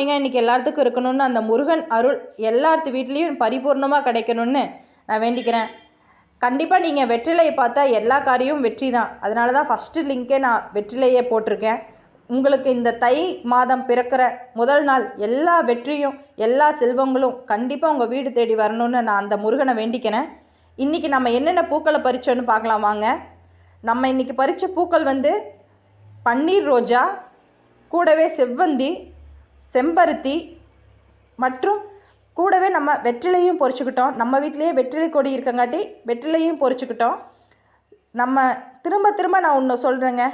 இன்றைக்கி எல்லாத்துக்கும் இருக்கணும்னு அந்த முருகன் அருள் எல்லாத்து வீட்லேயும் பரிபூர்ணமாக கிடைக்கணும்னு நான் வேண்டிக்கிறேன். கண்டிப்பாக நீங்கள் வெற்றிலையை பார்த்தா எல்லா காரியமும் வெற்றி தான். அதனால தான் ஃபஸ்ட்டு லிங்கே நான் வெற்றிலையே போட்டிருக்கேன். உங்களுக்கு இந்த தை மாதம் பிறக்கிற முதல் நாள் எல்லா வெற்றியும் எல்லா செல்வங்களும் கண்டிப்பாக உங்கள் வீடு தேடி வரணும்னு நான் அந்த முருகனை வேண்டிக்கிறேன். இன்றைக்கி நம்ம என்னென்ன பூக்களை பறித்தோன்னு பார்க்கலாம் வாங்க. நம்ம இன்றைக்கி பறித்த பூக்கள் பன்னீர் ரோஜா, கூடவே செவ்வந்தி, செம்பருத்தி மற்றும் கூடவே நம்ம வெற்றிலையும் பொறிச்சுக்கிட்டோம். நம்ம வீட்டிலேயே வெற்றிலை கொடி இருக்கங்காட்டி வெற்றிலையும் பொறிச்சுக்கிட்டோம். நம்ம திரும்ப நான் ஒன்று சொல்கிறேங்க,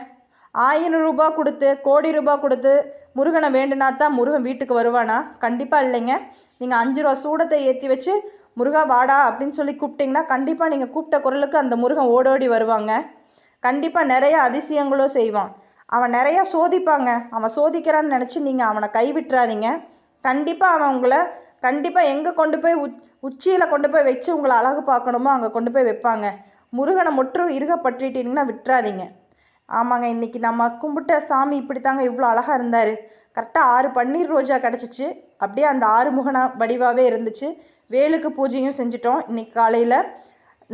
1000 ரூபா கொடுத்து கோடி ரூபா கொடுத்து முருகனை வேண்டுனா தான் முருகன் வீட்டுக்கு வருவானா? கண்டிப்பாக இல்லைங்க. நீங்கள் 5 ரூபா சூடத்தை ஏற்றி வச்சு முருகா வாடா அப்படின்னு சொல்லி கூப்பிட்டிங்கன்னா கண்டிப்பாக நீங்கள் கூப்பிட்ட குரலுக்கு அந்த முருகன் ஓடோடி வருவாங்க. கண்டிப்பாக நிறைய அதிசயங்களும் செய்வான். அவன் நிறையா சோதிப்பாங்க. அவன் சோதிக்கிறான்னு நினச்சி நீங்கள் அவனை கைவிட்டுறாதீங்க. கண்டிப்பாக அவன் உங்களை எங்கே கொண்டு போய் உச்சியில் கொண்டு போய் வச்சு உங்களை அழகு பார்க்கணுமோ அங்கே கொண்டு போய் வைப்பாங்க. முருகனை முற்றும் இருக பற்றிட்டீங்கன்னா விட்டுறாதீங்க. ஆமாங்க, இன்றைக்கி நம்ம கும்பிட்ட சாமி இப்படித்தாங்க இவ்வளோ அழகாக இருந்தார். கரெக்டாக 6 பன்னீர் ரோஜா கிடச்சிச்சு. அப்படியே அந்த 6 முகன வடிவாகவே இருந்துச்சு. வேலுக்கு பூஜையும் செஞ்சிட்டோம். இன்றைக்கி காலையில்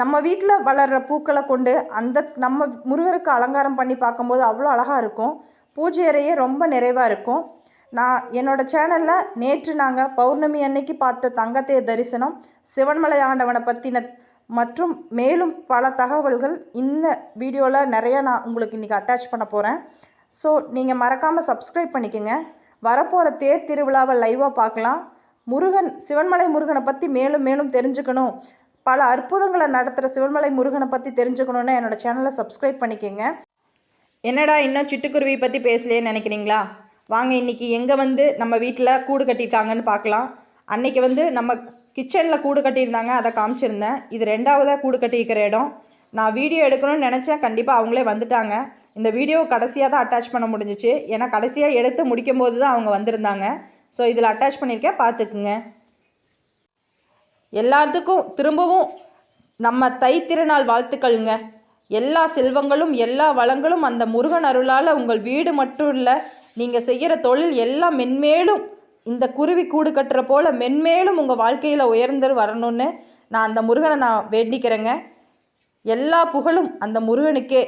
நம்ம வீட்டில் வளர்கிற பூக்களை கொண்டு அந்த நம்ம முருகருக்கு அலங்காரம் பண்ணி பார்க்கும்போது அவ்வளோ அழகாக இருக்கும். பூஜை அறையே ரொம்ப நிறைவாக இருக்கும். நான் என்னோடய சேனலில் நேற்று நாங்கள் பௌர்ணமி அன்னைக்கு பார்த்த தங்கத்தேர் தரிசனம், சிவன்மலை ஆண்டவனை பற்றின மற்றும் மேலும் பல தகவல்கள் இந்த வீடியோவில் நிறையா நான் உங்களுக்கு இன்றைக்கி அட்டாச் பண்ண போகிறேன். ஸோ நீங்கள் மறக்காமல் சப்ஸ்கிரைப் பண்ணிக்கோங்க. வரப்போகிற தேர் திருவிழாவை லைவாக பார்க்கலாம். சிவன்மலை முருகனை பற்றி மேலும் தெரிஞ்சுக்கணும், பல அற்புதங்களை நடத்துகிற சிவன்மலை முருகனை பற்றி தெரிஞ்சுக்கணுன்னு என்னோடய சேனலை சப்ஸ்கிரைப் பண்ணிக்கோங்க. என்னடா இன்னும் சிட்டுக்குருவி பற்றி பேசலையேன்னு நினைக்கிறீங்களா? வாங்க, இன்றைக்கி எங்கே நம்ம வீட்டில் கூடு கட்டியிருக்காங்கன்னு பார்க்கலாம். அன்றைக்கி நம்ம கிச்சனில் கூடு கட்டியிருந்தாங்க, அதை காமிச்சிருந்தேன். இது 2வதாக கூடு கட்டியிருக்கிற இடம். நான் வீடியோ எடுக்கணும்னு நினச்சேன். கண்டிப்பாக அவங்களே வந்துட்டாங்க. இந்த வீடியோ கடைசியாக தான் அட்டாச் பண்ண முடிஞ்சிச்சு. ஏன்னா கடைசியாக எடுத்து முடிக்கும் போது தான் அவங்க வந்திருந்தாங்க. ஸோ இதில் அட்டாச் பண்ணியிருக்கேன், பார்த்துக்குங்க. எல்லாத்துக்கும் திரும்பவும் நம்ம தை திருநாள் வாழ்த்துக்கள்ங்க. எல்லா செல்வங்களும் எல்லா வளங்களும் அந்த முருகன் அருளால் உங்கள் வீடு மட்டும் இல்லை, நீங்கள் செய்கிற தொழில் எல்லாம் மென்மேலும் இந்த குருவி கூடு கட்டுற போல் மென்மேலும் உங்கள் வாழ்க்கையில் உயர்ந்து வரணும்னு நான் அந்த முருகனை வேண்டிக்கிறேங்க. எல்லா புகழும் அந்த முருகனுக்கே.